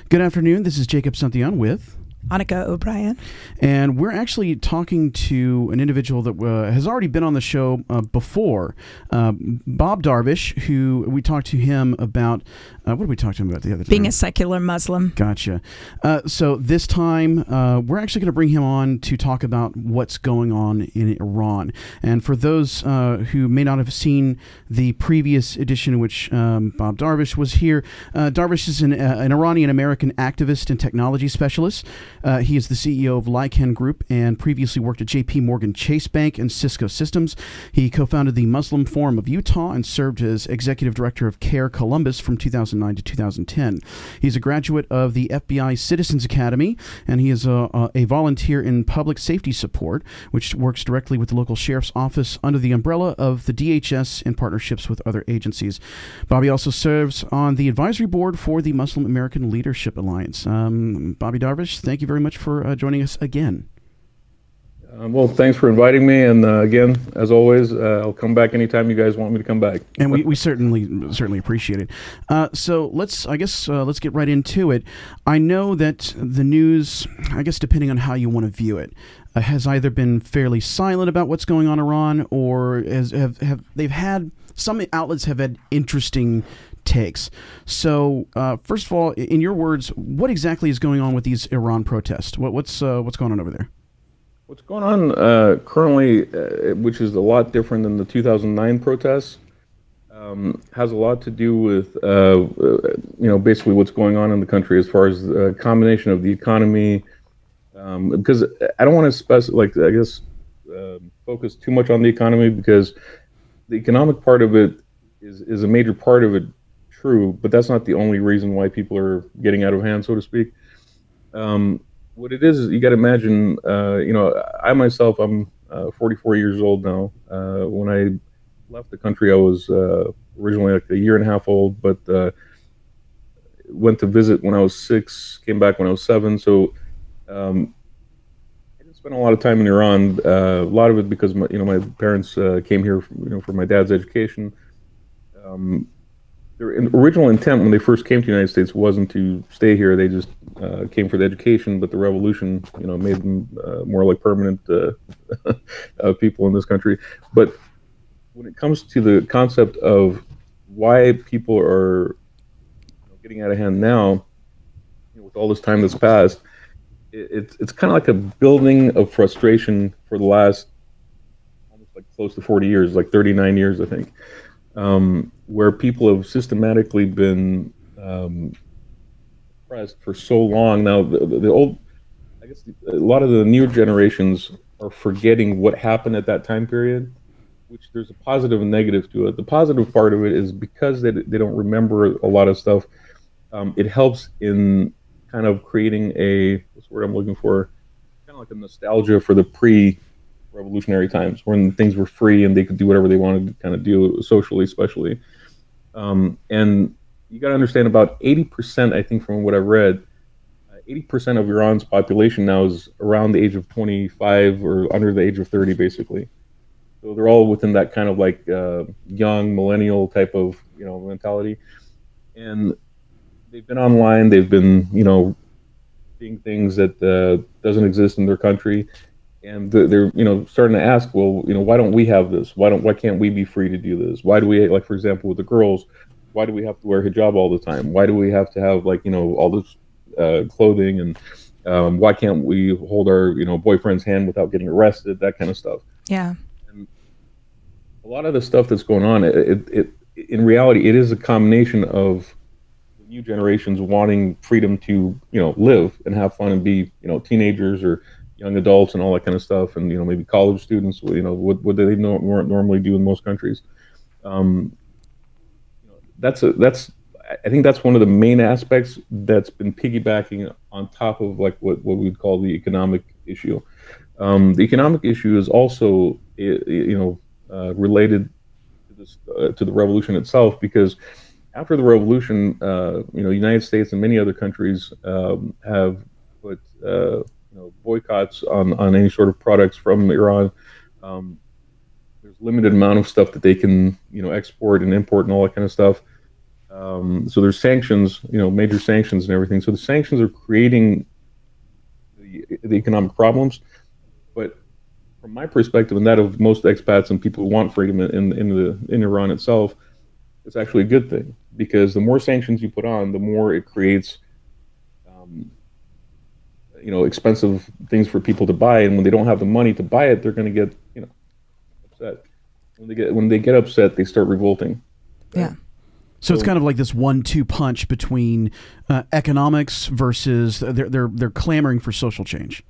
Good afternoon. This is Jacob Santillan with Annika O'Brien. And we're actually talking to an individual that has already been on the show before, Bob Darvish, who we talked to him about, what did we talk to him about the other time? Being a secular Muslim. Gotcha. So this time, we're actually going to bring him on to talk about what's going on in Iran. And for those who may not have seen the previous edition in which Bob Darvish was here, Darvish is an Iranian-American activist and technology specialist. He is the CEO of Lycan Group and previously worked at J.P. Morgan Chase Bank and Cisco Systems. He co-founded the Muslim Forum of Utah and served as executive director of CARE Columbus from 2009 to 2010. He's a graduate of the FBI Citizens Academy, and he is a volunteer in public safety support, which works directly with the local sheriff's office under the umbrella of the DHS in partnerships with other agencies. Bobby also serves on the advisory board for the Muslim American Leadership Alliance. Bobby Darvish, thank you very much for joining us again. Well, thanks for inviting me, and again, as always, I'll come back anytime you guys want me to come back. And we certainly appreciate it. So let's get right into it. I know that the news, I guess depending on how you want to view it, has either been fairly silent about what's going on in Iran, or some outlets have had interesting takes. So, first of all, in your words, what exactly is going on with these Iran protests? What's going on over there? What's going on currently, which is a lot different than the 2009 protests, has a lot to do with basically what's going on in the country as far as a combination of the economy. Because I don't want to focus too much on the economy, because the economic part of it is a major part of it. True, but that's not the only reason why people are getting out of hand, so to speak. What it is you got to imagine, I myself, I'm 44 years old now. When I left the country, I was originally like a year and a half old, but went to visit when I was 6, came back when I was 7. So I didn't spend a lot of time in Iran. A lot of it because my parents came here, for my dad's education. Their original intent when they first came to the United States wasn't to stay here. They just came for the education, but the revolution, made them more like permanent people in this country. But when it comes to the concept of why people are getting out of hand now, with all this time that's passed, it's kind of like a building of frustration for the last almost like close to 40 years, like 39 years, I think. Where people have systematically been oppressed for so long now. The old, I guess, a lot of the newer generations are forgetting what happened at that time period, which there's a positive and negative to it. The positive part of it is because they don't remember a lot of stuff, it helps in kind of creating what's the word I'm looking for, kind of like a nostalgia for the pre-revolutionary times when things were free and they could do whatever they wanted to kind of do socially, especially. And you got to understand, about 80%, I think, from what I've read, 80% of Iran's population now is around the age of 25 or under the age of 30, basically. So they're all within that kind of like young millennial type of mentality. And they've been online. They've been seeing things that doesn't exist in their country. And they're starting to ask, well, why don't we have this? Why can't we be free to do this? Why do we, like, for example, with the girls, why do we have to wear hijab all the time? Why do we have to have all this clothing? And why can't we hold our boyfriend's hand without getting arrested? That kind of stuff. Yeah. And a lot of the stuff that's going on, it in reality, it is a combination of new generations wanting freedom to live and have fun and be teenagers or young adults and all that kind of stuff, and maybe college students, what they normally do in most countries. I think that's one of the main aspects that's been piggybacking on top of like what we would call the economic issue. The economic issue is also related to this to the revolution itself, because after the revolution, the United States and many other countries have put boycotts on any sort of products from Iran. There's limited amount of stuff that they can export and import and all that kind of stuff. So there's sanctions, major sanctions and everything. So the sanctions are creating the economic problems. But from my perspective, and that of most expats and people who want freedom in Iran itself, it's actually a good thing, because the more sanctions you put on, the more it creates, expensive things for people to buy. And when they don't have the money to buy it, they're going to get, upset. When they get upset, they start revolting. Right? Yeah. So it's kind of like this 1-2 punch between economics versus they're clamoring for social change.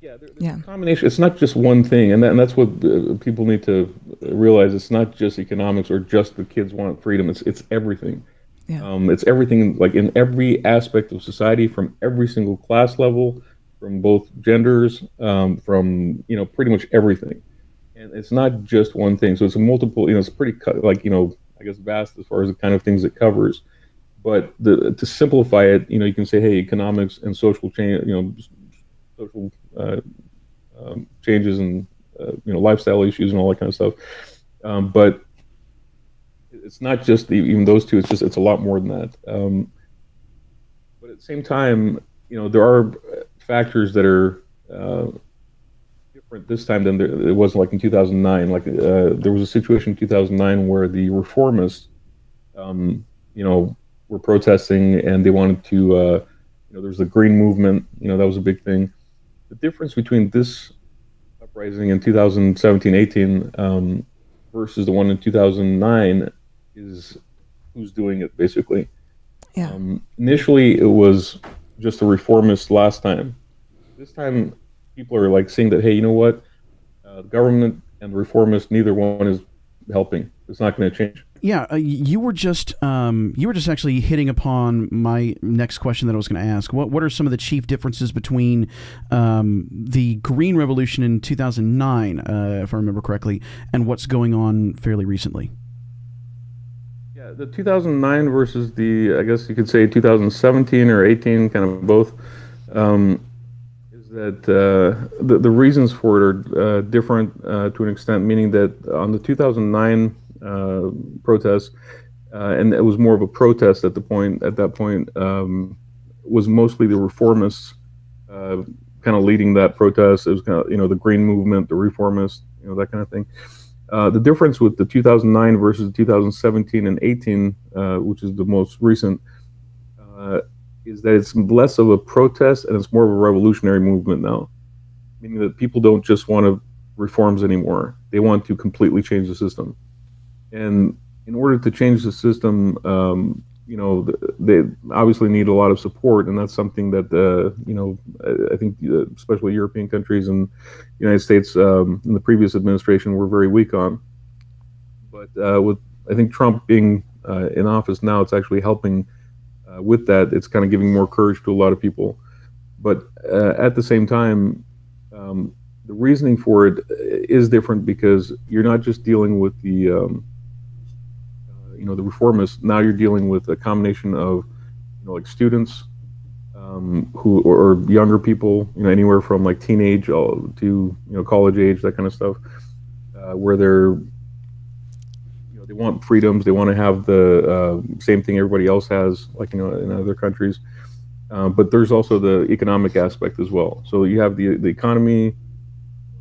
Yeah, there's a combination. It's not just one thing, and that's what people need to realize. It's not just economics or just the kids want freedom. It's everything. Yeah. It's everything, like in every aspect of society, from every single class level, from both genders, from pretty much everything. And it's not just one thing. So it's a multiple. It's pretty I guess vast as far as the kind of things it covers. But to simplify it, you can say, hey, economics and social change, social changes and lifestyle issues and all that kind of stuff. But it's not just even those two. It's a lot more than that. But at the same time, there are factors that are different this time than it was like in 2009. Like there was a situation in 2009 where the reformists, were protesting, and they wanted to, there was the Green Movement. That was a big thing. The difference between this uprising in 2017-18 versus the one in 2009 is who's doing it, basically. Yeah. Initially, it was just the reformists last time. This time, people are like seeing that, hey, you know what? The government and the reformists, neither one is helping. It's not going to change. Yeah, you were just actually hitting upon my next question that I was going to ask. What are some of the chief differences between the Green Revolution in 2009, if I remember correctly, and what's going on fairly recently? Yeah, the 2009 versus I guess you could say 2017 or 18, kind of both. Is that the reasons for it are different to an extent, meaning that on the 2009 protests, and it was more of a protest at that point, was mostly the reformists kind of leading that protest. It was kind of, the Green Movement, the reformists, that kind of thing. The difference with the 2009 versus 2017 and 18, which is the most recent, is that it's less of a protest and it's more of a revolutionary movement now, meaning that people don't just want reforms anymore. They want to completely change the system. And in order to change the system, they obviously need a lot of support, and that's something that I think especially European countries and the United States in the previous administration were very weak on. But with I think Trump being in office now, it's actually helping with that. It's kind of giving more courage to a lot of people. But at the same time, the reasoning for it is different, because you're not just dealing with the the reformists. Now you're dealing with a combination of like students who or younger people, anywhere from like teenage to college age, that kind of stuff, where they want freedoms. They want to have the same thing everybody else has, like in other countries. But there's also the economic aspect as well. So you have the economy,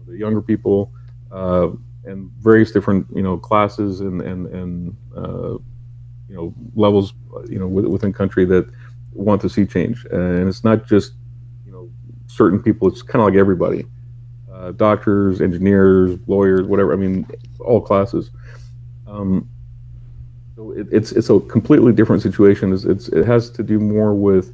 the younger people, and various different classes and levels within country that want to see change. And it's not just certain people. It's kind of like everybody, doctors, engineers, lawyers, whatever. I mean, all classes. So it's a completely different situation. It has to do more with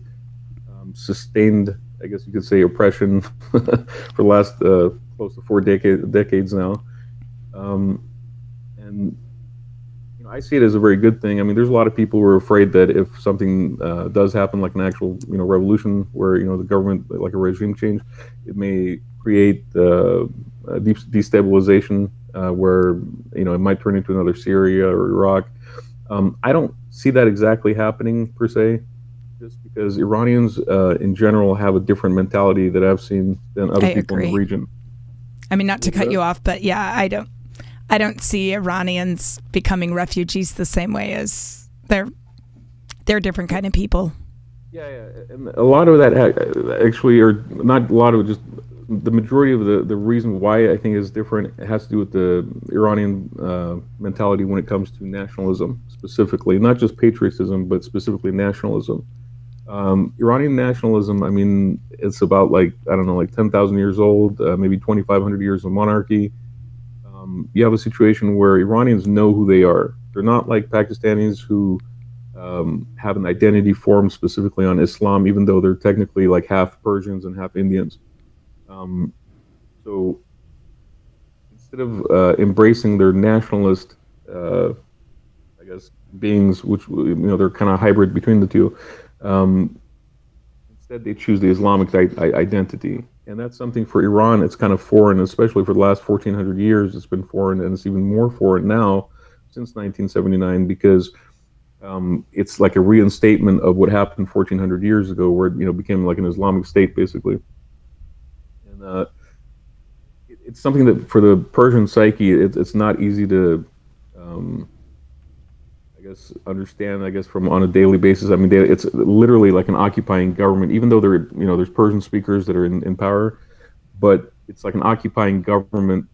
sustained, I guess you could say, oppression for the last close to 4 decades now. And I see it as a very good thing. I mean, there's a lot of people who are afraid that if something does happen, like an actual revolution, where the government, like a regime change, it may create destabilization, where it might turn into another Syria or Iraq. I don't see that exactly happening per se, just because Iranians in general have a different mentality that I've seen than other people in the region. I mean, not to cut you off, but yeah, I don't see Iranians becoming refugees the same way as they're they're different kind of people. Yeah, and a lot of that actually, or not a lot of it, just the majority of the reason why I think is different has to do with the Iranian mentality when it comes to nationalism specifically, not just patriotism, but specifically nationalism. Iranian nationalism, I mean, it's about like, I don't know, like 10,000 years old, maybe 2,500 years of monarchy. You have a situation where Iranians know who they are. They're not like Pakistanis who have an identity formed specifically on Islam, even though they're technically like half Persians and half Indians. So instead of embracing their nationalist, I guess, beings, which they're kind of hybrid between the two, instead they choose the Islamic identity, and that's something for Iran. It's kind of foreign, especially for the last 1,400 years. It's been foreign, and it's even more foreign now since 1979 because it's like a reinstatement of what happened 1,400 years ago, where it became like an Islamic state basically. And it's something that for the Persian psyche, it's not easy to, I guess, understand. I guess from on a daily basis. I mean, it's literally like an occupying government, even though there's Persian speakers that are in power, but it's like an occupying government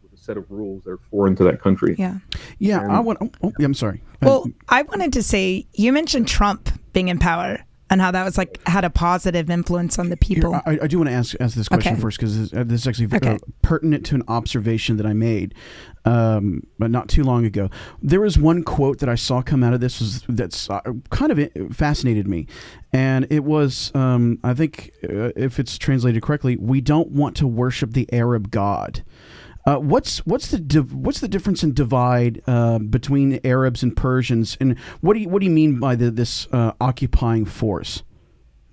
with a set of rules that are foreign to that country. Yeah. Yeah. I'm sorry. Well, I wanted to say, you mentioned Trump being in power and how that was like had a positive influence on the people. Here, I do want to ask this question first, because this is actually pertinent to an observation that I made, but not too long ago. There was one quote that I saw come out of this that's kind of fascinated me, and it was, I think, if it's translated correctly, "We don't want to worship the Arab God." What's the difference in divide between Arabs and Persians, and what do you mean by this occupying force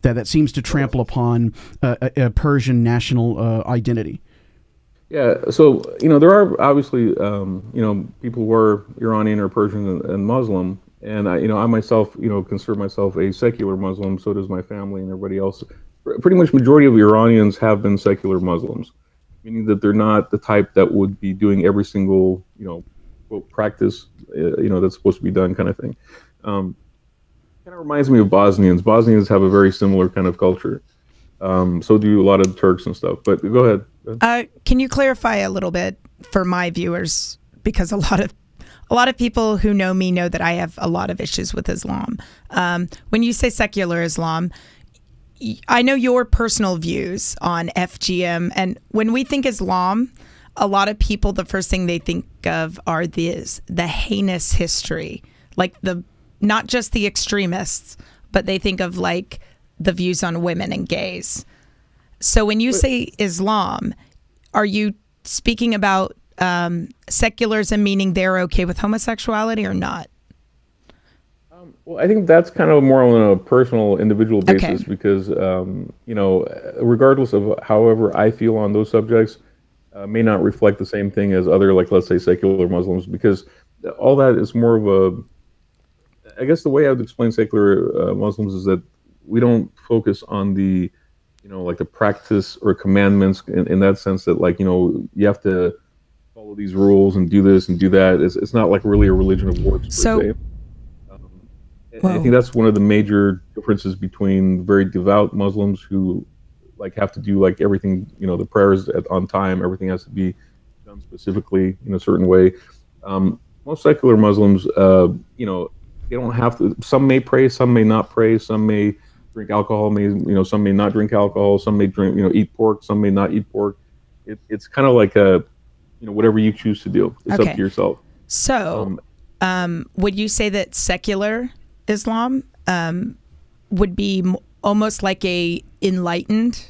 that seems to trample upon a Persian national identity? Yeah, so there are obviously people who are Iranian or Persian and Muslim, and I myself consider myself a secular Muslim. So does my family and everybody else. Pretty much majority of Iranians have been secular Muslims, meaning that they're not the type that would be doing every single, quote, practice, that's supposed to be done kind of thing. Kind of reminds me of Bosnians. Bosnians have a very similar kind of culture. So do a lot of Turks and stuff. But go ahead. Can you clarify a little bit for my viewers? Because a lot of people who know me know that I have a lot of issues with Islam. When you say secular Islam, I know your personal views on FGM, and when we think Islam, a lot of people, the first thing they think of are the heinous history, like not just the extremists, but they think of like the views on women and gays. So when you say Islam, are you speaking about secularism, meaning they're okay with homosexuality or not? Well, I think that's kind of more on a personal, individual basis, because, regardless of however I feel on those subjects, may not reflect the same thing as other, like, let's say, secular Muslims, because all that is more of I guess the way I would explain secular Muslims is that we don't focus on the, like the practice or commandments in that sense that, like, you have to follow these rules and do this and do that. It's not like really a religion of works, per se. I think that's one of the major differences between very devout Muslims who like have to do like everything, the prayers on time, everything has to be done specifically in a certain way. Most secular Muslims, they don't have to. Some may pray, some may not pray, some may drink alcohol, some may not drink alcohol, some may drink, eat pork, some may not eat pork. It's kind of like whatever you choose to do. It's up to yourself. So, would you say that secular Islam would be almost like a enlightened,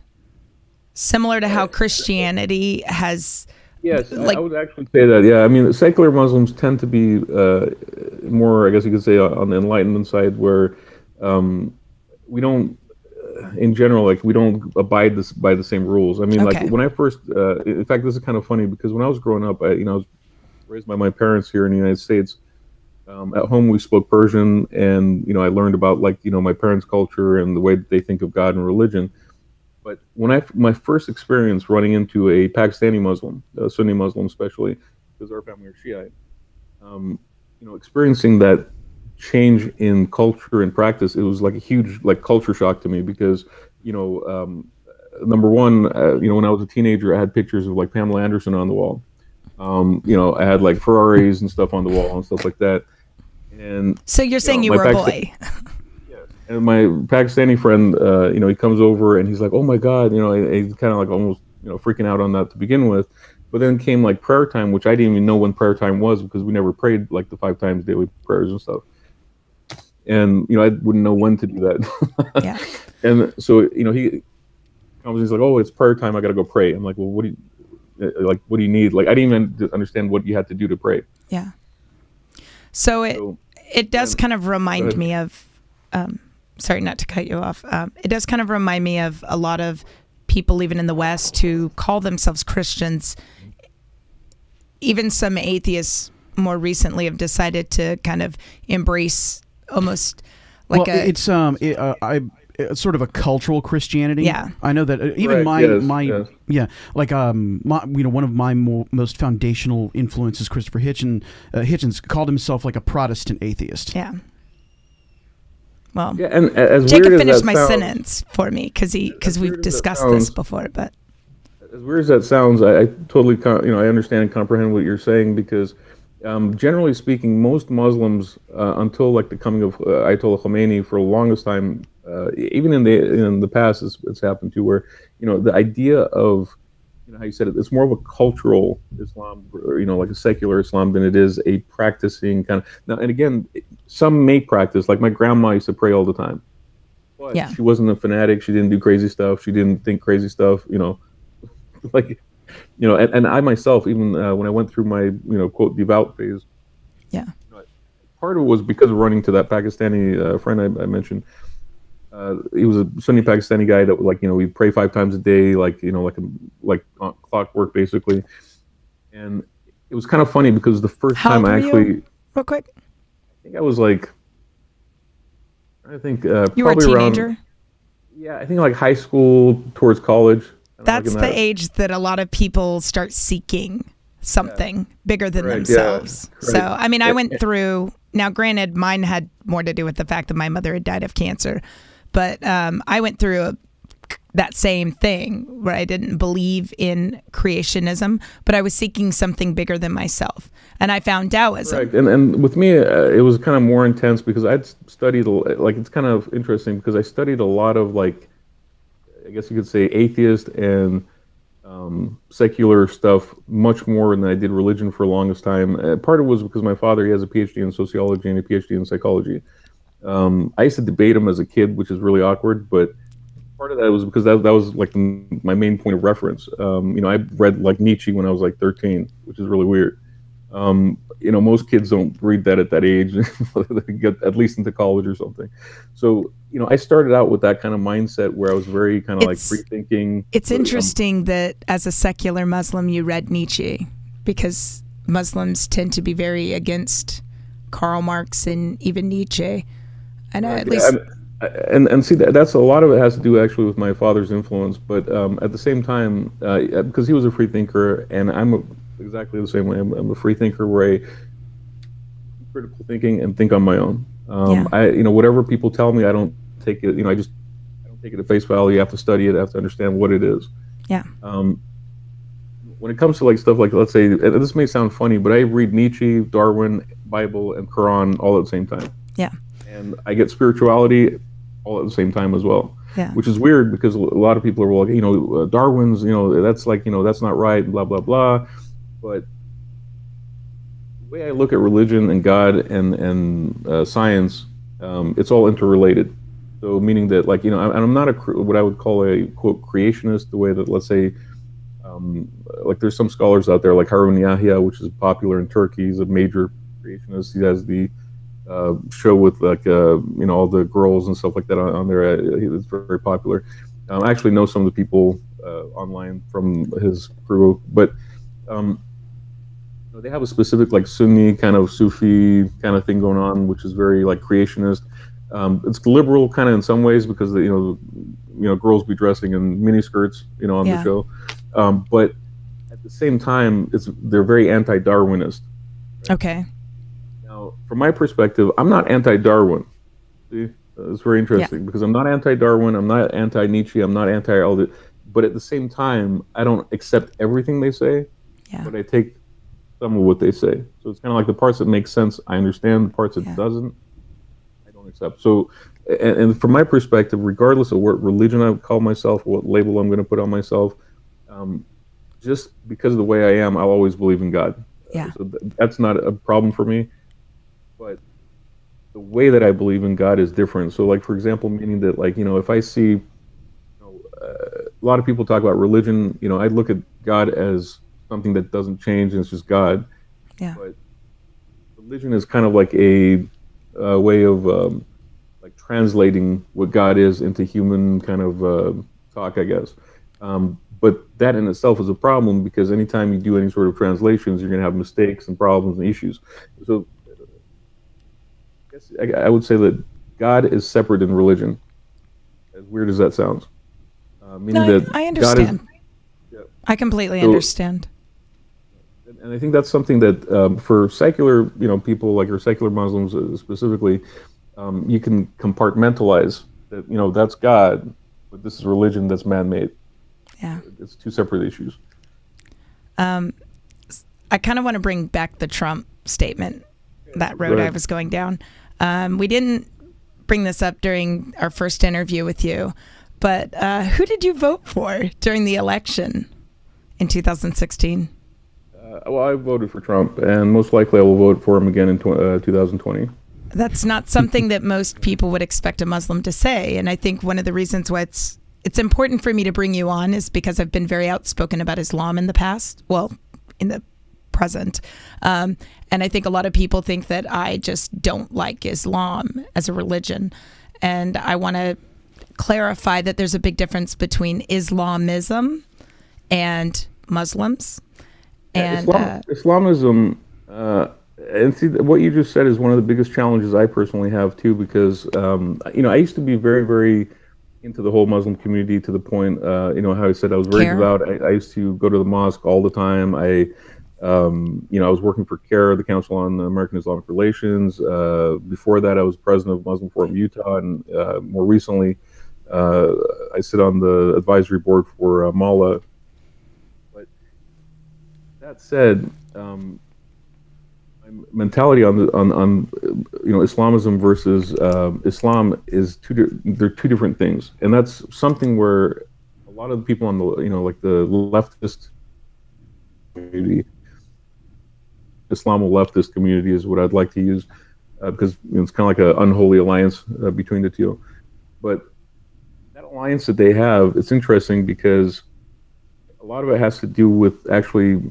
similar to how Christianity has? Yes, I would actually say that. Yeah, I mean, secular Muslims tend to be more, I guess you could say, on the Enlightenment side, where we don't, in general, like we don't abide by the same rules. I mean, like when I first, in fact, this is kind of funny because when I was growing up, I was raised by my parents here in the United States. At home, we spoke Persian, and I learned about like my parents' culture and the way that they think of God and religion. But when my first experience running into a Pakistani Muslim, a Sunni Muslim especially, because our family are Shiite, experiencing that change in culture and practice, it was like a huge like culture shock to me because, number one, when I was a teenager, I had pictures of like Pamela Anderson on the wall. I had like Ferraris and stuff on the wall and stuff like that. And so you're saying you were a boy. And my Pakistani friend, he comes over and he's like, "Oh my God," he's kind of like almost, freaking out on that to begin with. But then came like prayer time, which I didn't even know when prayer time was because we never prayed like the 5 times daily prayers and stuff. And I wouldn't know when to do that. Yeah. And so he comes, he's like, "Oh, it's prayer time. I got to go pray." I'm like, "Well, what do you need?" Like I didn't even understand what you had to do to pray. Yeah. So it does kind of remind me of. Sorry, not to cut you off. It does kind of remind me of a lot of people, even in the West, who call themselves Christians. Even some atheists more recently have decided to kind of embrace almost like it's sort of a cultural Christianity. Yeah, I know that even one of my most foundational influences, Christopher Hitchens, called himself like a Protestant atheist. Yeah. Well, yeah, and as Jacob weird finished as my sounds, sentence for me because we've discussed this before. But as weird as that sounds, I totally I understand and comprehend what you're saying because generally speaking, most Muslims until like the coming of Ayatollah Khomeini, for the longest time, even in the past, it's happened to where the idea of how you said it's more of a cultural Islam, or like a secular Islam than it is a practicing kind of. Now, and again, some may practice. Like my grandma used to pray all the time, but she wasn't a fanatic. She didn't do crazy stuff. She didn't think crazy stuff. Like, and I myself, even when I went through my quote devout phase, part of it was because of running to that Pakistani friend I mentioned. He was a Sunni Pakistani guy that would we'd pray 5 times a day, like clockwork basically. And it was kind of funny because the first time I actually, real quick, I think I was like, you were a teenager. Around, yeah, I think like high school towards college. That's the age that a lot of people start seeking something bigger than themselves. Yeah, right. So, I mean, I went through, now granted, mine had more to do with the fact that my mother had died of cancer, but I went through that same thing where I didn't believe in creationism, but I was seeking something bigger than myself. And I found Taoism. Right. And with me, it was kind of more intense because I'd studied, it's kind of interesting because I studied a lot of I guess you could say atheist and secular stuff much more than I did religion for the longest time. Part of it was because my father, he has a PhD in sociology and a PhD in psychology. I used to debate him as a kid, which is really awkward, but part of that was because that was like my main point of reference. I read like Nietzsche when I was like 13, which is really weird. Most kids don't read that at that age. They get at least into college or something. So, I started out with that kind of mindset where I was very kind of like free thinking. It's interesting that as a secular Muslim, you read Nietzsche because Muslims tend to be very against Karl Marx and even Nietzsche. I know at least. And see, that's a lot of it has to do actually with my father's influence. But at the same time, because he was a free thinker and I'm exactly the same way. I'm a free thinker where I critical thinking and think on my own. Whatever people tell me, I don't take it. I don't take it at face value. You have to study it. I have to understand what it is. Yeah. When it comes to like stuff like, let's say, this may sound funny, but I read Nietzsche, Darwin, Bible, and Quran all at the same time. Yeah. And I get spirituality all at the same time as well. Yeah. Which is weird because a lot of people are like, Darwin's, that's like, that's not right, blah, blah, blah. But the way I look at religion and God and science, it's all interrelated. So meaning that I'm not what I would call a quote creationist, the way that, let's say, like there's some scholars out there like Harun Yahya, which is popular in Turkey. He's a major creationist. He has the show with all the girls and stuff like that on there. It's very popular. I actually know some of the people online from his crew, but they have a specific like Sunni kind of Sufi kind of thing going on, which is very like creationist. It's liberal kind of in some ways because girls be dressing in miniskirts on the show, but at the same time they're very anti-Darwinist. Right? Okay. Now, from my perspective, I'm not anti-Darwin. See, it's very interesting because I'm not anti-Darwin, I'm not anti-Nietzsche, I'm not anti-all that, but at the same time, I don't accept everything they say, but I take some of what they say. So it's kind of like the parts that make sense, I understand. The parts that doesn't, I don't accept. So, and from my perspective, regardless of what religion I would call myself, what label I'm going to put on myself, just because of the way I am, I'll always believe in God. So that's not a problem for me. But the way that I believe in God is different. So, like, for example, meaning that, like, if I see, a lot of people talk about religion, I look at God as something that doesn't change and it's just God. But religion is kind of like a way of like translating what God is into human kind of talk, I guess. But that in itself is a problem because anytime you do any sort of translations, you're going to have mistakes and problems and issues. So I would say that God is separate in religion. As weird as that sounds. Meaning that I understand. I completely understand. And I think that's something that for secular, people like your secular Muslims specifically, you can compartmentalize that, that's God, but this is religion that's man-made. It's two separate issues. I kind of want to bring back the Trump statement, that road I was going down. We didn't bring this up during our first interview with you, but who did you vote for during the election in 2016? Well, I voted for Trump, and most likely I will vote for him again in 2020. That's not something that most people would expect a Muslim to say, and I think one of the reasons why it's important for me to bring you on is because I've been very outspoken about Islam in the past, well, in the present. And I think a lot of people think that I just don't like Islam as a religion. And I want to clarify that there's a big difference between Islamism and Muslims. And Islamism, and see, what you just said is one of the biggest challenges I personally have too, because, I used to be very, very into the whole Muslim community to the point, how I said I was very devout. I used to go to the mosque all the time. I was working for CARE, the Council on American Islamic Relations. Before that, I was president of Muslim Forum Utah, and more recently, I sit on the advisory board for Mala. But that said, my mentality on Islamism versus Islam is they're two different things, and that's something where a lot of the people on the like the leftist community, Islamo leftist community is what I'd like to use because it's kind of like an unholy alliance between the two. But that alliance that they have, it's interesting because a lot of it has to do with actually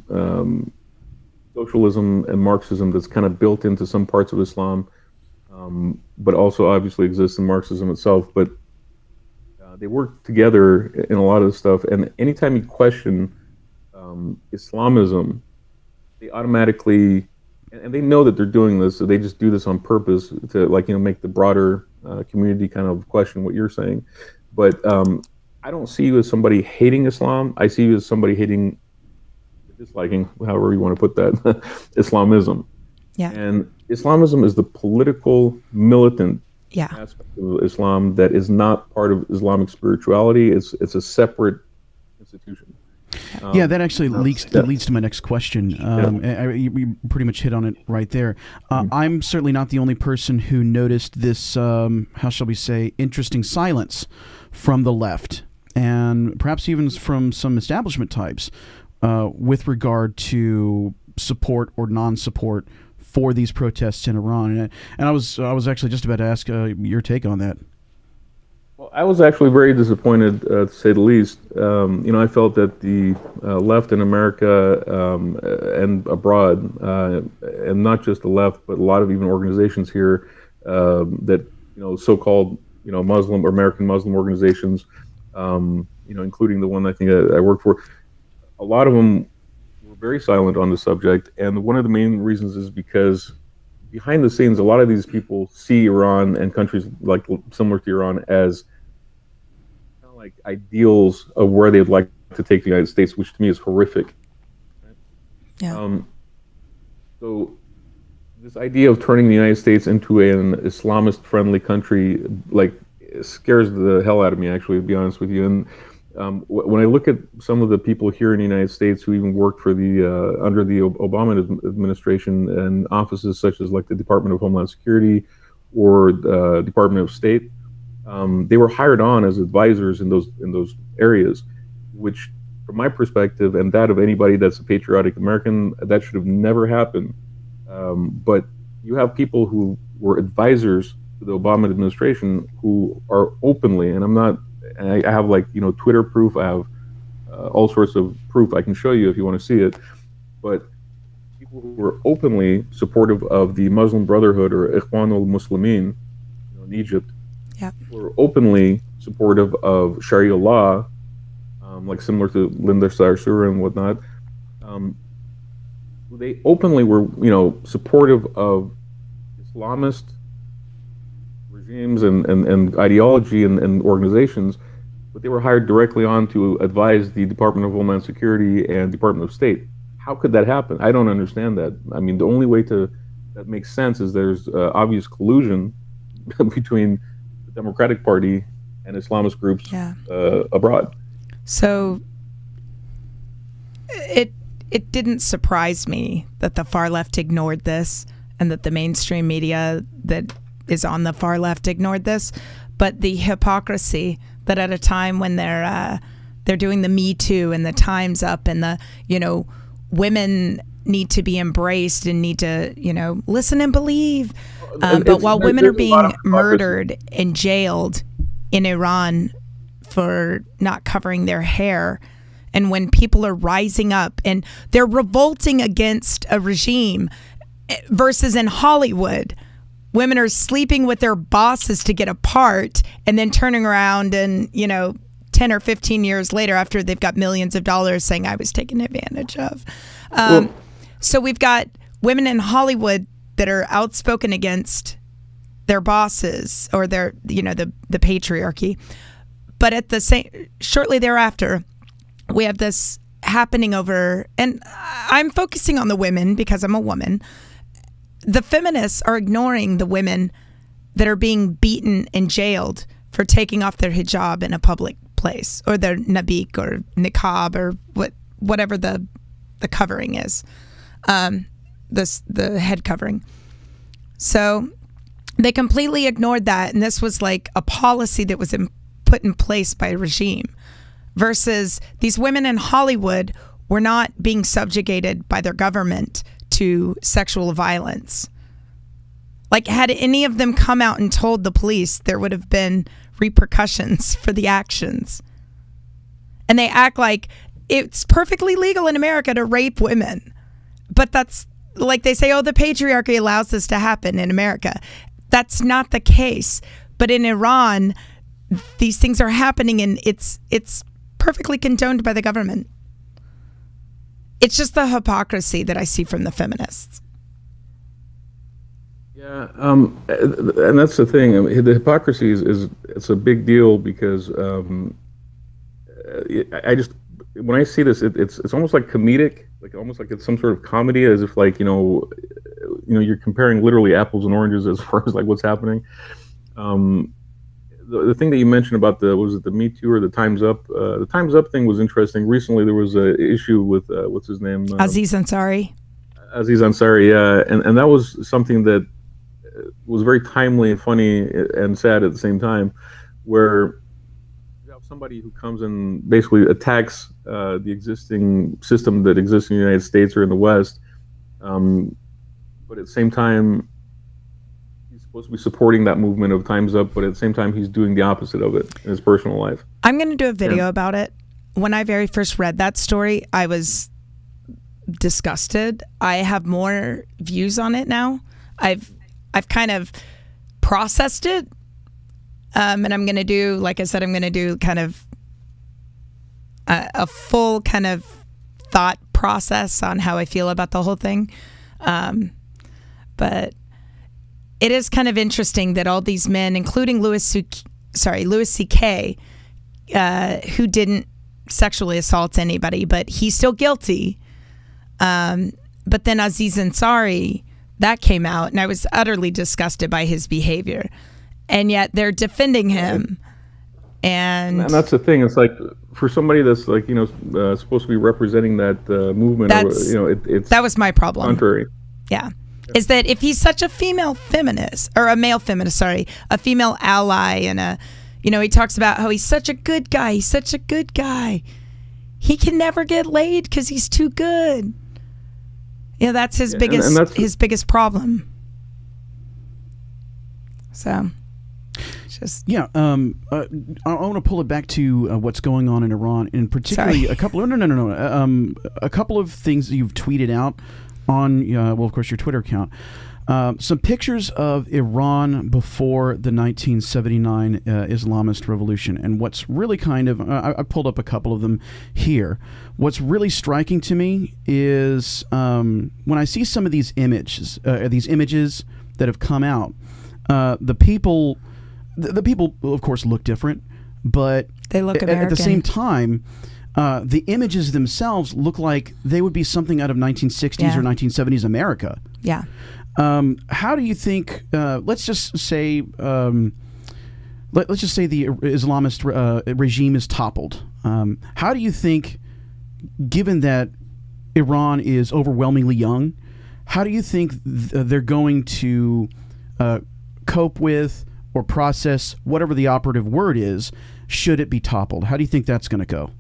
socialism and Marxism that's kind of built into some parts of Islam, but also obviously exists in Marxism itself. But they work together in a lot of the stuff. And anytime you question Islamism, they automatically, and they know that they're doing this, so they just do this on purpose to make the broader community kind of question what you're saying. But I don't see you as somebody hating Islam. I see you as somebody disliking, however you want to put that, Islamism. And Islamism is the political, militant aspect of Islam that is not part of Islamic spirituality. It's a separate institution. That actually leads to my next question. You pretty much hit on it right there. I'm certainly not the only person who noticed this, how shall we say, interesting silence from the left, and perhaps even from some establishment types with regard to support or non-support for these protests in Iran. And I was actually just about to ask your take on that. Well, I was actually very disappointed, to say the least. I felt that the left in America and abroad, and not just the left, but a lot of even organizations here that, so-called, Muslim or American Muslim organizations, including the one I think I work for, a lot of them were very silent on the subject. And one of the main reasons is because behind the scenes, a lot of these people see Iran and countries like similar to Iran as kind of like ideals of where they'd like to take the United States, which to me is horrific. So this idea of turning the United States into an Islamist-friendly country, like, scares the hell out of me, actually, to be honest with you. And when I look at some of the people here in the United States who even worked for the under the Obama administration and offices such as like the Department of Homeland Security or the Department of State, they were hired on as advisors in those areas, which, from my perspective and that of anybody that's a patriotic American, that should have never happened. But you have people who were advisors to the Obama administration who are openly, and I have, like, Twitter proof, I have all sorts of proof I can show you if you want to see it, but people who were openly supportive of the Muslim Brotherhood or Ikhwan al-Muslimin in Egypt, yeah, were openly supportive of Sharia law, like similar to Linda Sarsour and whatnot. They openly were, supportive of Islamist regimes and ideology and organizations, but they were hired directly on to advise the Department of Homeland Security and Department of State. How could that happen? I don't understand that. I mean, the only way that makes sense is there's obvious collusion between the Democratic Party and Islamist groups abroad. So it didn't surprise me that the far left ignored this and that the mainstream media that is on the far left ignored this, but the hypocrisy that at a time when they're doing the Me Too and the Time's Up and the women need to be embraced and need to listen and believe, but while women are being murdered and jailed in Iran for not covering their hair, and when people are rising up and they're revolting against a regime, versus in Hollywood, women are sleeping with their bosses to get a part and then turning around and, 10 or 15 years later, after they've got millions of dollars, saying I was taken advantage of. So we've got women in Hollywood that are outspoken against their bosses or their, the patriarchy. But at the shortly thereafter, we have this happening over, and I'm focusing on the women because I'm a woman. The feminists are ignoring the women that are being beaten and jailed for taking off their hijab in a public place, or their nabik or niqab or whatever the covering is, the head covering. So they completely ignored that, and this was like a policy that was put in place by a regime. Versus these women in Hollywood were not being subjugated by their government to sexual violence. Like, had any of them come out and told the police, there would have been repercussions for the actions. And they act like it's perfectly legal in America to rape women. But that's, like they say, the patriarchy allows this to happen in America. That's not the case. But in Iran, these things are happening, and it's perfectly condoned by the government. It's just the hypocrisy that I see from the feminists. Yeah, and that's the thing. I mean, the hypocrisy it's a big deal because I just, when I see this, it's almost like comedic, like almost like it's some sort of comedy, as if like you're comparing literally apples and oranges as far as like what's happening. The thing that you mentioned about was it the Me Too or the Time's Up? The Time's Up thing was interesting. Recently, there was an issue with what's his name? Aziz Ansari. Aziz Ansari, yeah, and that was something that was very timely and funny and sad at the same time, where you have somebody who comes and basically attacks the existing system that exists in the United States or in the West, but at the same time, supposed to be supporting that movement of Time's Up, but at the same time he's doing the opposite of it in his personal life. I'm going to do a video about it. When I very first read that story, I was disgusted. I have more views on it now. I've kind of processed it, and I'm going to do, like I said, I'm going to do kind of a full kind of thought process on how I feel about the whole thing. But it is kind of interesting that all these men, including Louis C.K., who didn't sexually assault anybody, but he's still guilty. But then Aziz Ansari that came out, and I was utterly disgusted by his behavior. And yet they're defending him. And that's the thing. It's like, for somebody that's like, supposed to be representing that movement, that was my problem. Contrary. Yeah. Is that if he's such a female feminist, or a male feminist, sorry, a female ally, and he talks about how he's such a good guy. He's such a good guy. He can never get laid because he's too good. That's his biggest problem. So, just I want to pull it back to what's going on in Iran, and particularly a couple of things that you've tweeted out on, of course, your Twitter account. Some pictures of Iran before the 1979 Islamist revolution. And what's really kind of, I pulled up a couple of them here. What's really striking to me is when I see some of these images that have come out, the people, of course, look different, but they look American. At the same time, the images themselves look like they would be something out of 1960s or 1970s America. Yeah. How do you think? Let's just say the Islamist regime is toppled. How do you think, given that Iran is overwhelmingly young, how do you think they're going to cope with or process whatever the operative word is, should it be toppled? How do you think that's going to go?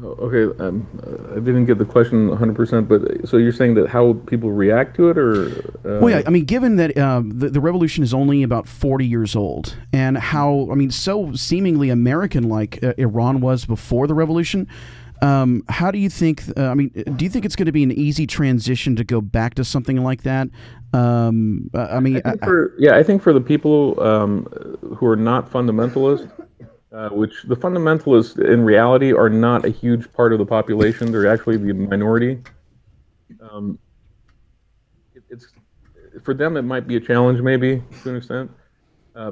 Okay, I didn't get the question 100%, but so you're saying that how people react to it, or? Well, yeah, I mean, given that the revolution is only about 40 years old, and how, so seemingly American-like Iran was before the revolution, how do you think, do you think it's going to be an easy transition to go back to something like that? I think for the people who are not fundamentalists, which the fundamentalists in reality are not a huge part of the population. They're actually the minority. It's for them, it might be a challenge, maybe, to an extent,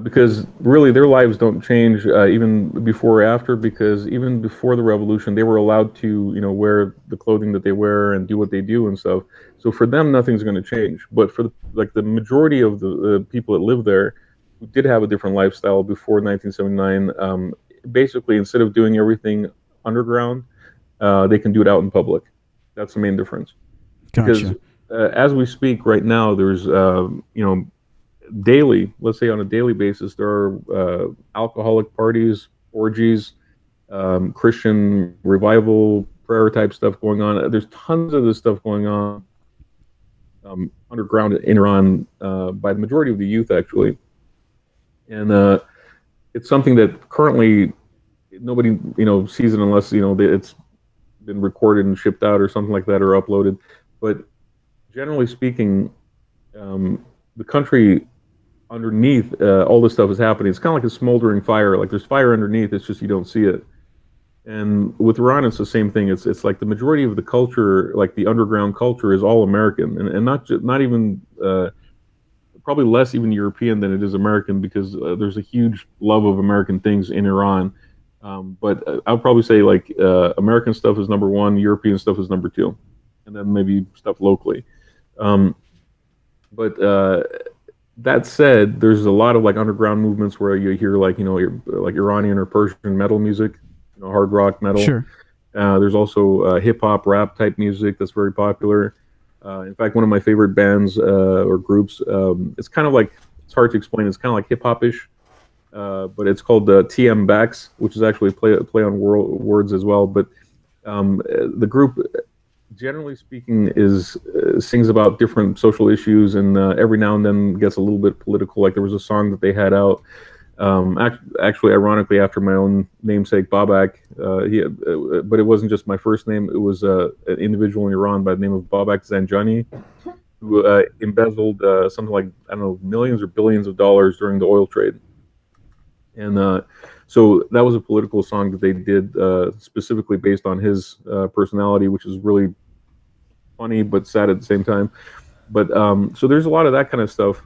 because really their lives don't change even before or after, because even before the revolution, they were allowed to, wear the clothing that they wear and do what they do and stuff. So for them, nothing's going to change. But for the majority of the people that live there, who did have a different lifestyle before 1979, basically, instead of doing everything underground, they can do it out in public. That's the main difference. Gotcha. Because as we speak right now, there's, daily, let's say on a daily basis, there are alcoholic parties, orgies, Christian revival, prayer type stuff going on. There's tons of this stuff going on underground in Iran by the majority of the youth, actually. And it's something that currently nobody, sees it unless, it's been recorded and shipped out or something like that, or uploaded. But generally speaking, the country underneath all this stuff is happening. It's kind of like a smoldering fire. Like there's fire underneath. It's just you don't see it. And with Iran, it's the same thing. It's like the majority of the culture, like the underground culture, is all American, and not even. Probably less even European than it is American, because there's a huge love of American things in Iran. But I would probably say American stuff is number one, European stuff is number two, and then maybe stuff locally. But that said, there's a lot of underground movements where you hear like Iranian or Persian metal music, hard rock metal. Sure. There's also hip hop, rap type music that's very popular. In fact, one of my favorite bands or groups, it's kind of like, it's hard to explain. It's kind of like hip hop-ish, but it's called TM Backs, which is actually a play on words as well. But the group, generally speaking, sings about different social issues, and every now and then gets a little bit political. Like there was a song that they had out, actually, ironically, after my own namesake, Babak. But it wasn't just my first name. It was an individual in Iran by the name of Babak Zanjani, who embezzled something like, I don't know, millions or billions of dollars during the oil trade. And so that was a political song that they did specifically based on his personality, which is really funny but sad at the same time. But so there's a lot of that kind of stuff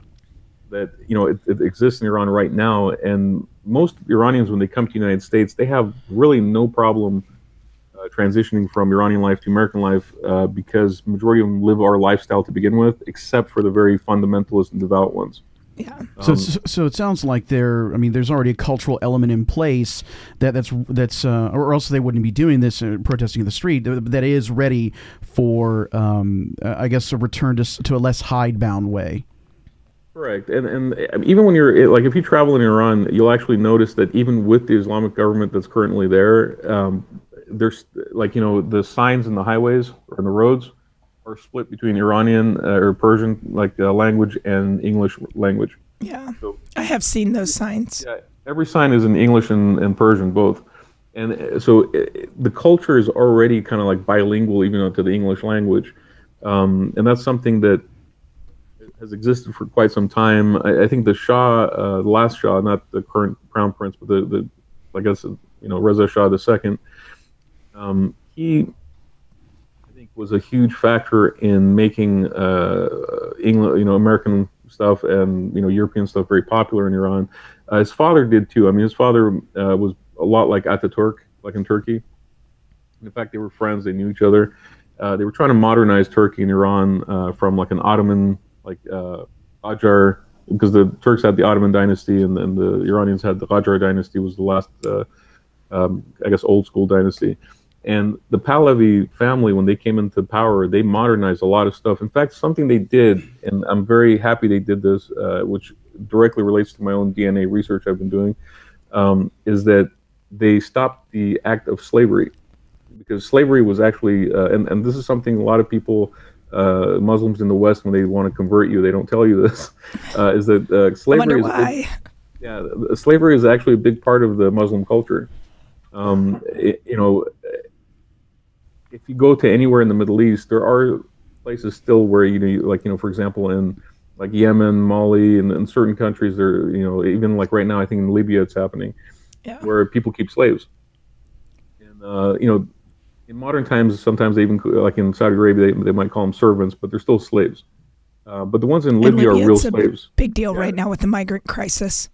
that it exists in Iran right now, and most Iranians, when they come to the United States, they have really no problem transitioning from Iranian life to American life because majority of them live our lifestyle to begin with, except for the very fundamentalist and devout ones. Yeah. So it sounds like there's already a cultural element in place that's or else they wouldn't be doing this, protesting in the street, that is ready for, I guess, a return to a less hidebound way. Correct, and even when you're like, if you travel in Iran, you'll actually notice that even with the Islamic government that's currently there, there's like, the signs in the highways or in the roads are split between Iranian or Persian language and English language. Yeah, so, I have seen those signs. Yeah, every sign is in English and Persian both, and so the culture is already kind of like bilingual, even to the English language, and that's something that has existed for quite some time. I think the Shah, the last Shah, not the current Crown Prince, but the I guess Reza Shah II, he, I think, was a huge factor in making England, American stuff and European stuff very popular in Iran. His father did too. I mean, his father was a lot like Ataturk, like in Turkey. In fact, they were friends. They knew each other. They were trying to modernize Turkey and Iran from like an Ottoman, Qajar, because the Turks had the Ottoman dynasty and the Iranians had the Qajar dynasty, was the last, I guess, old school dynasty. And the Pahlavi family, when they came into power, they modernized a lot of stuff. In fact, something they did, and I'm very happy they did this, which directly relates to my own DNA research I've been doing, is that they stopped the act of slavery. Because slavery was actually, and this is something a lot of people, Muslims in the West, when they want to convert you, they don't tell you this, is that slavery slavery is actually a big part of the Muslim culture. If you go to anywhere in the Middle East, there are places still where for example, in like Yemen, Mali, and in certain countries, there, even like right now, I think in Libya it's happening, where people keep slaves. And in modern times, sometimes they even, like in Saudi Arabia, they might call them servants, but they're still slaves. But the ones in Libya are real slaves. Big deal right now with the migrant crisis.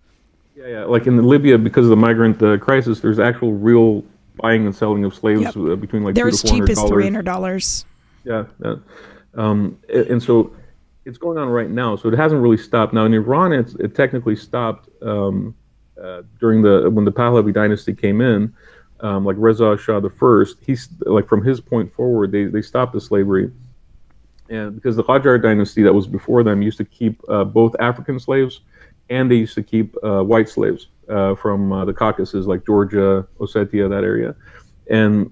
Yeah. Like in Libya, because of the migrant crisis, there's actual real buying and selling of slaves between like they're $200 to $400. As cheap as $300. Yeah. And so it's going on right now. So it hasn't really stopped. Now in Iran, it technically stopped during when the Pahlavi dynasty came in. Like Reza Shah I, he's like from his point forward, they stopped the slavery, and because the Qajar dynasty that was before them used to keep both African slaves, and they used to keep white slaves from the Caucasus, like Georgia, Ossetia, that area, and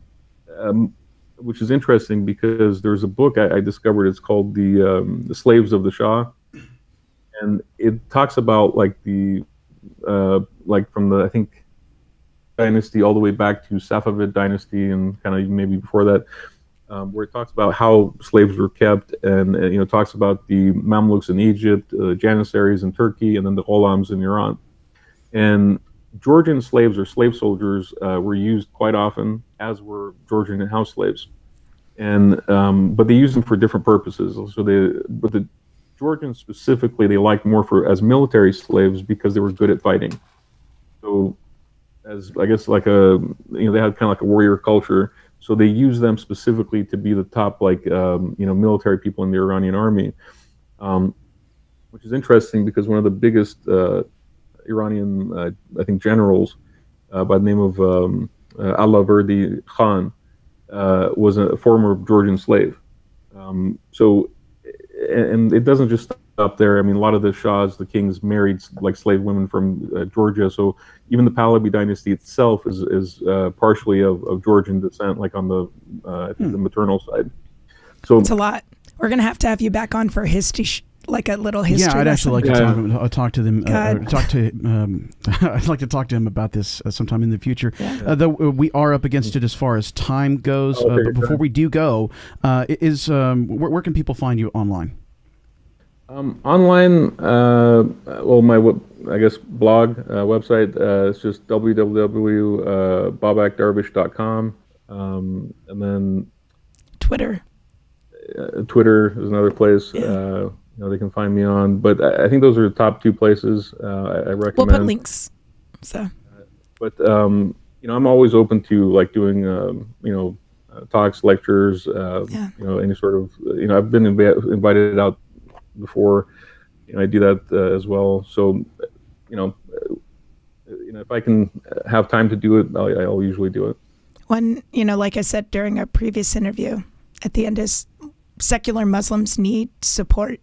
which is interesting because there's a book I discovered. It's called the Slaves of the Shah, and it talks about like the like from the, I think, dynasty all the way back to Safavid dynasty and kind of maybe before that, where it talks about how slaves were kept, and talks about the Mamluks in Egypt, Janissaries in Turkey, and then the Gholams in Iran. And Georgian slaves or slave soldiers were used quite often, as were Georgian house slaves, and but they used them for different purposes. So but the Georgians specifically, they liked more as military slaves because they were good at fighting. So, as I guess like they had kind of like a warrior culture, so they use them specifically to be the top military people in the Iranian army, which is interesting because one of the biggest Iranian I think generals by the name of Allaverdi Khan was a former Georgian slave. So, and it doesn't just stop there. I mean, a lot of the Shahs, the kings, married like slave women from Georgia. So even the Pahlavi dynasty itself is partially of Georgian descent, like on the I think the maternal side. So it's a lot. We're gonna have to have you back on for a history, like a little history. Yeah, I'd actually like to talk to them. I'd like to talk to him about this sometime in the future. Yeah. Though we are up against it as far as time goes. But before we do go, where can people find you online? Online, well, my blog website is just www.babakdarvish.com, and then Twitter. Twitter is another place. Yeah. They can find me on, but I think those are the top two places I recommend. We'll put links. So, but I'm always open to like doing talks, lectures, any sort of, I've been invited out before. I do that as well. So, if I can have time to do it, I'll usually do it. When, like I said during our previous interview, at the end is secular Muslims need support.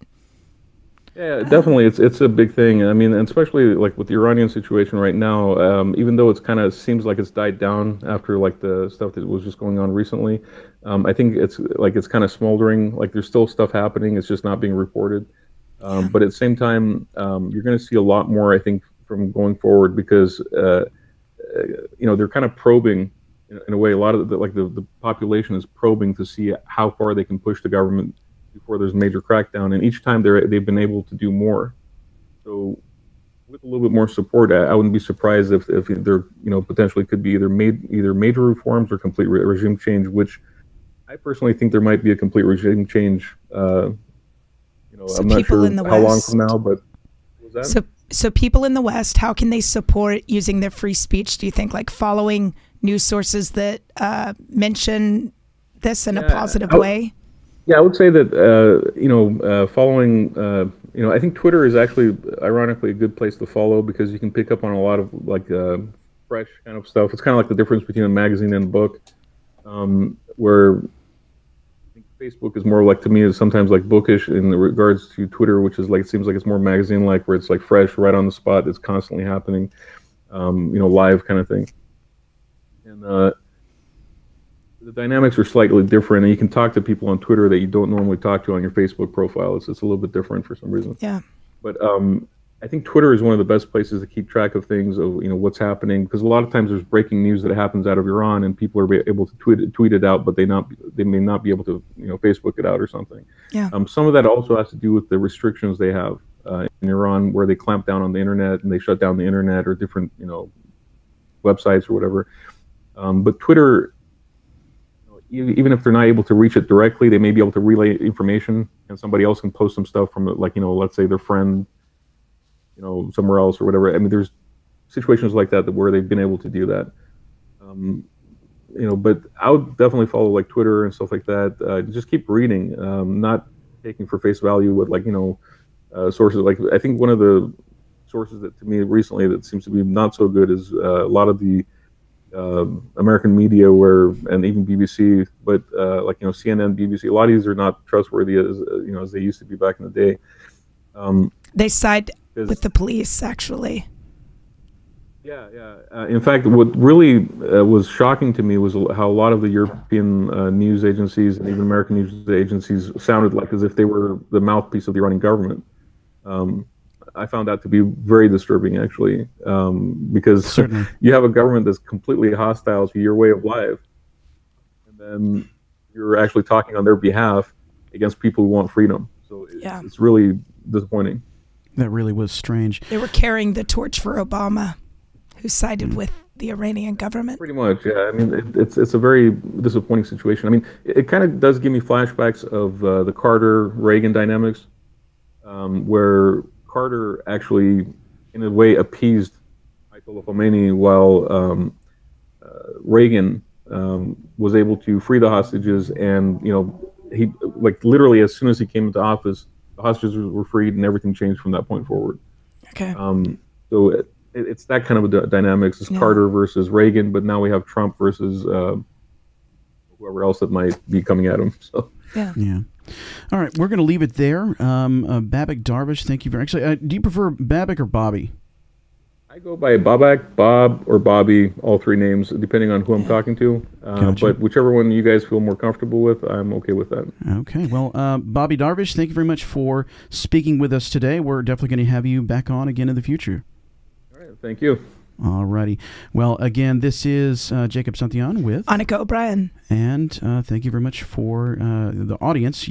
Yeah, definitely. It's a big thing. I mean, and especially like with the Iranian situation right now, even though it's kind of seems like it's died down after like the stuff that was just going on recently, I think it's kind of smoldering. Like there's still stuff happening. It's just not being reported. But at the same time, you're going to see a lot more, I think, from going forward because, they're kind of probing in a way. A lot of the population is probing to see how far they can push the government before there's a major crackdown, and each time they've been able to do more. So with a little bit more support, I wouldn't be surprised if there potentially could be either major reforms or complete regime change, which I personally think there might be a complete regime change. So I'm not sure how long from now, but what was that? So people in the West, how can they support using their free speech, do you think, like following news sources that mention this in a positive way? Yeah, I would say that, following, I think Twitter is actually, ironically, a good place to follow because you can pick up on a lot of, fresh kind of stuff. It's kind of like the difference between a magazine and a book, where I think Facebook is more like, to me, is sometimes like bookish in regards to Twitter, which is like, it seems like it's more magazine-like, where it's like fresh, right on the spot, it's constantly happening, live kind of thing. And, the dynamics are slightly different, and you can talk to people on Twitter that you don't normally talk to on your Facebook profile. It's a little bit different for some reason. Yeah. But I think Twitter is one of the best places to keep track of things, of what's happening, because a lot of times there's breaking news that happens out of Iran, and people are able to tweet it out, but they may not be able to Facebook it out or something. Yeah. Some of that also has to do with the restrictions they have in Iran, where they clamp down on the internet and they shut down the internet or different websites or whatever. But Twitter, even if they're not able to reach it directly, they may be able to relay information, and somebody else can post some stuff from it, let's say their friend, somewhere else or whatever. I mean, there's situations like that where they've been able to do that. But I would definitely follow like Twitter and stuff like that. Just keep reading, not taking for face value what sources. Like I think one of the sources that to me recently that seems to be not so good is a lot of the American media, and even BBC, but CNN, BBC, a lot of these are not trustworthy as they used to be back in the day. They side with the police, actually. Yeah. In fact, what really was shocking to me was how a lot of the European news agencies and even American news agencies sounded like as if they were the mouthpiece of the Iranian government. I found that to be very disturbing, actually, because Certainly. You have a government that's completely hostile to your way of life, and then you're actually talking on their behalf against people who want freedom. So it's really disappointing. That really was strange. They were carrying the torch for Obama, who sided with the Iranian government. Pretty much, yeah. I mean, it's a very disappointing situation. I mean, it kind of does give me flashbacks of the Carter-Reagan dynamics, where Carter actually, in a way, appeased Ayatollah Khomeini, while Reagan was able to free the hostages, and he literally as soon as he came into office, the hostages were freed, and everything changed from that point forward. Okay. So it's that kind of a dynamics. It's Carter versus Reagan, but now we have Trump versus whoever else that might be coming at him. So yeah. All right, we're going to leave it there. Babak Darvish, thank you very much. Actually, do you prefer Babak or Bobby? I go by Babak, Bob, or Bobby, all three names, depending on who I'm talking to. Gotcha. But whichever one you guys feel more comfortable with, I'm okay with that. Okay. Well, Bobby Darvish, thank you very much for speaking with us today. We're definitely going to have you back on again in the future. All right. Thank you. All righty. Well, again, this is Jacob Santillan with Annika O'Brien. And thank you very much for the audience,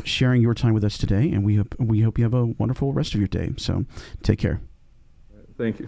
sharing your time with us today. And we hope you have a wonderful rest of your day. So take care. Thank you.